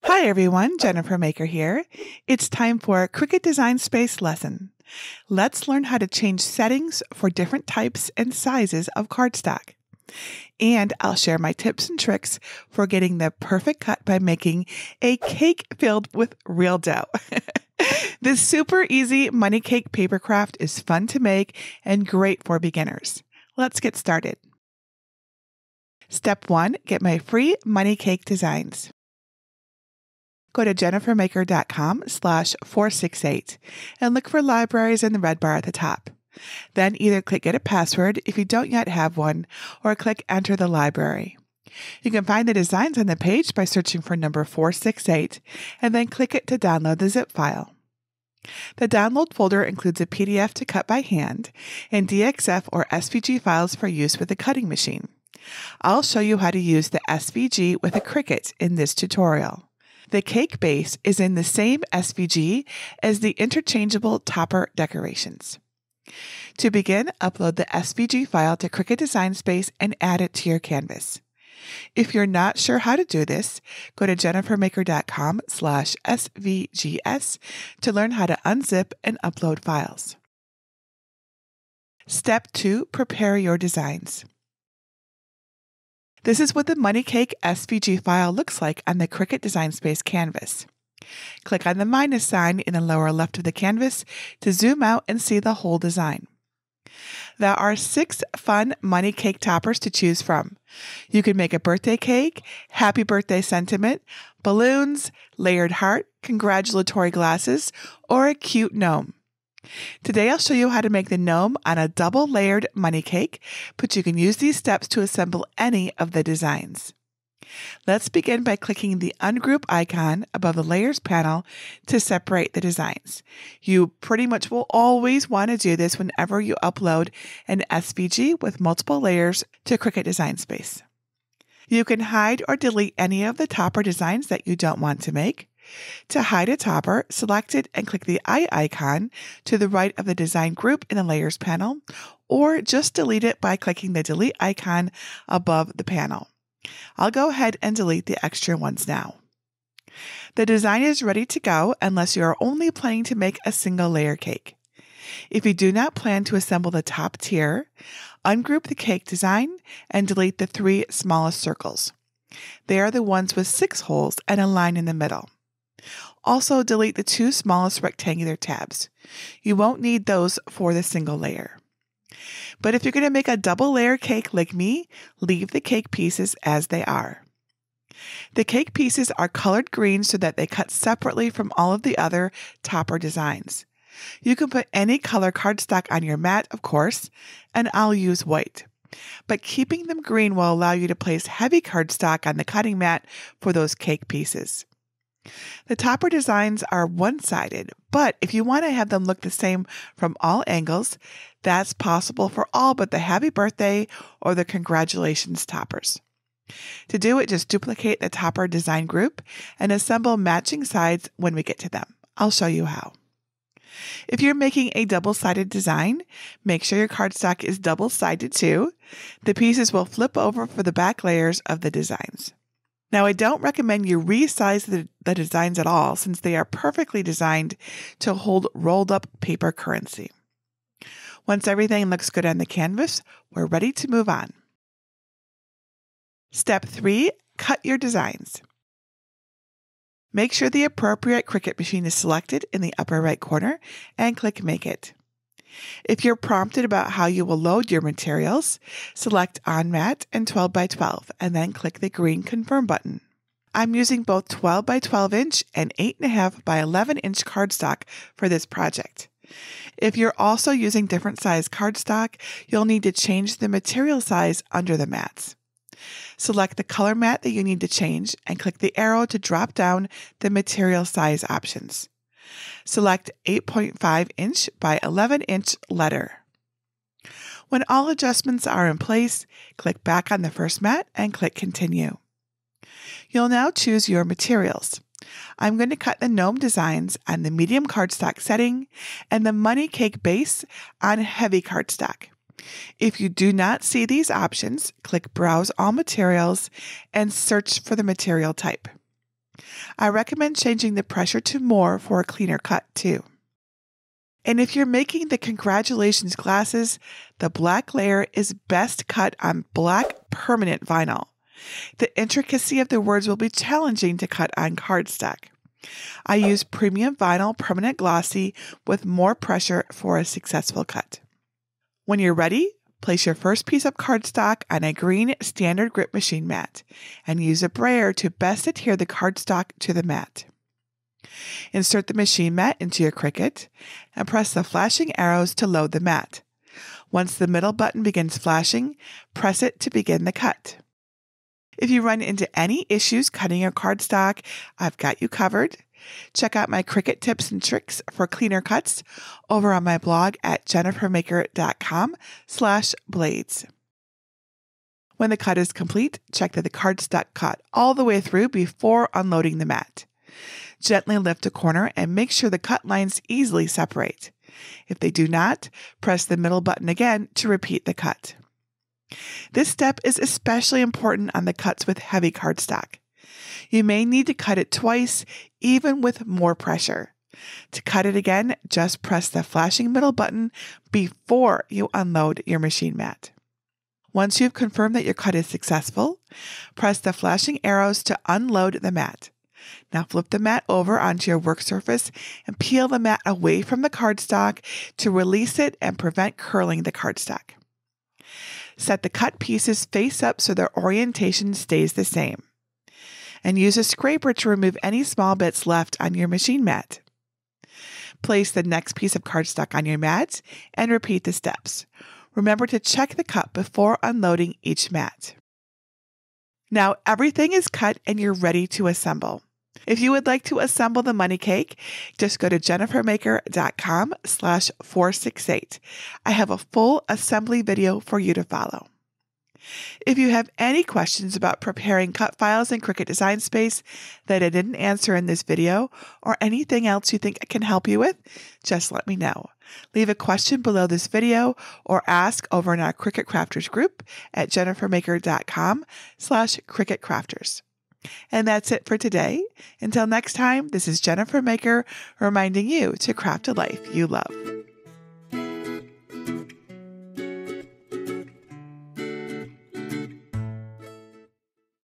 Hi everyone, Jennifer Maker here. It's time for a Cricut Design Space lesson. Let's learn how to change settings for different types and sizes of cardstock. And I'll share my tips and tricks for getting the perfect cut by making a cake filled with real dough. This super easy money cake paper craft is fun to make and great for beginners. Let's get started. Step 1, get my free money cake designs. Go to jennifermaker.com/468 and look for libraries in the red bar at the top. Then either click Get a Password if you don't yet have one, or click Enter the library. You can find the designs on the page by searching for number 468 and then click it to download the zip file. The download folder includes a PDF to cut by hand and DXF or SVG files for use with a cutting machine. I'll show you how to use the SVG with a Cricut in this tutorial. The cake base is in the same SVG as the interchangeable topper decorations. To begin, upload the SVG file to Cricut Design Space and add it to your canvas. If you're not sure how to do this, go to jennifermaker.com/SVGs to learn how to unzip and upload files. Step 2, prepare your designs. This is what the money cake SVG file looks like on the Cricut Design Space canvas. Click on the minus sign in the lower left of the canvas to zoom out and see the whole design. There are 6 fun money cake toppers to choose from. You can make a birthday cake, happy birthday sentiment, balloons, layered heart, congratulatory glasses, or a cute gnome. Today I'll show you how to make the gnome on a double layered money cake, but you can use these steps to assemble any of the designs. Let's begin by clicking the ungroup icon above the layers panel to separate the designs. You pretty much will always want to do this whenever you upload an SVG with multiple layers to Cricut Design Space. You can hide or delete any of the topper designs that you don't want to make. To hide a topper, select it and click the eye icon to the right of the design group in the Layers panel, or just delete it by clicking the delete icon above the panel. I'll go ahead and delete the extra ones now. The design is ready to go unless you are only planning to make a single layer cake. If you do not plan to assemble the top tier, ungroup the cake design and delete the 3 smallest circles. They are the ones with 6 holes and a line in the middle. Also, delete the 2 smallest rectangular tabs. You won't need those for the single layer. But if you're going to make a double layer cake like me, leave the cake pieces as they are. The cake pieces are colored green so that they cut separately from all of the other topper designs. You can put any color cardstock on your mat, of course, and I'll use white. But keeping them green will allow you to place heavy cardstock on the cutting mat for those cake pieces. The topper designs are one-sided, but if you want to have them look the same from all angles, that's possible for all but the happy birthday or the congratulations toppers. To do it, just duplicate the topper design group and assemble matching sides when we get to them. I'll show you how. If you're making a double-sided design, make sure your cardstock is double-sided too. The pieces will flip over for the back layers of the designs. Now, I don't recommend you resize the designs at all since they are perfectly designed to hold rolled up paper currency. Once everything looks good on the canvas, we're ready to move on. Step 3, cut your designs. Make sure the appropriate Cricut machine is selected in the upper right corner and click Make It. If you're prompted about how you will load your materials, select On Mat and 12 by 12 and then click the green Confirm button. I'm using both 12 by 12 inch and 8.5 by 11 inch cardstock for this project. If you're also using different size cardstock, you'll need to change the material size under the mats. Select the color mat that you need to change and click the arrow to drop down the material size options. Select 8.5 inch by 11 inch letter. When all adjustments are in place, click back on the first mat and click Continue. You'll now choose your materials. I'm going to cut the gnome designs on the medium cardstock setting and the money cake base on heavy cardstock. If you do not see these options, click Browse All Materials and search for the material type. I recommend changing the pressure to more for a cleaner cut too. And if you're making the congratulations glasses, the black layer is best cut on black permanent vinyl. The intricacy of the words will be challenging to cut on cardstock. I use premium vinyl permanent glossy with more pressure for a successful cut. When you're ready, place your first piece of cardstock on a green standard grip machine mat and use a brayer to best adhere the cardstock to the mat. Insert the machine mat into your Cricut and press the flashing arrows to load the mat. Once the middle button begins flashing, press it to begin the cut. If you run into any issues cutting your cardstock, I've got you covered. Check out my Cricut tips and tricks for cleaner cuts over on my blog at jennifermaker.com/blades. When the cut is complete, check that the cardstock cut all the way through before unloading the mat. Gently lift a corner and make sure the cut lines easily separate. If they do not, press the middle button again to repeat the cut. This step is especially important on the cuts with heavy cardstock. You may need to cut it twice, even with more pressure. To cut it again, just press the flashing middle button before you unload your machine mat. Once you've confirmed that your cut is successful, press the flashing arrows to unload the mat. Now flip the mat over onto your work surface and peel the mat away from the cardstock to release it and prevent curling the cardstock. Set the cut pieces face up so their orientation stays the same. And use a scraper to remove any small bits left on your machine mat. Place the next piece of cardstock on your mat and repeat the steps. Remember to check the cut before unloading each mat. Now everything is cut and you're ready to assemble. If you would like to assemble the money cake, just go to jennifermaker.com/468. I have a full assembly video for you to follow. If you have any questions about preparing cut files in Cricut Design Space that I didn't answer in this video, or anything else you think I can help you with, just let me know. Leave a question below this video or ask over in our Cricut Crafters group at jennifermaker.com/Cricut Crafters. And that's it for today. Until next time, this is Jennifer Maker reminding you to craft a life you love.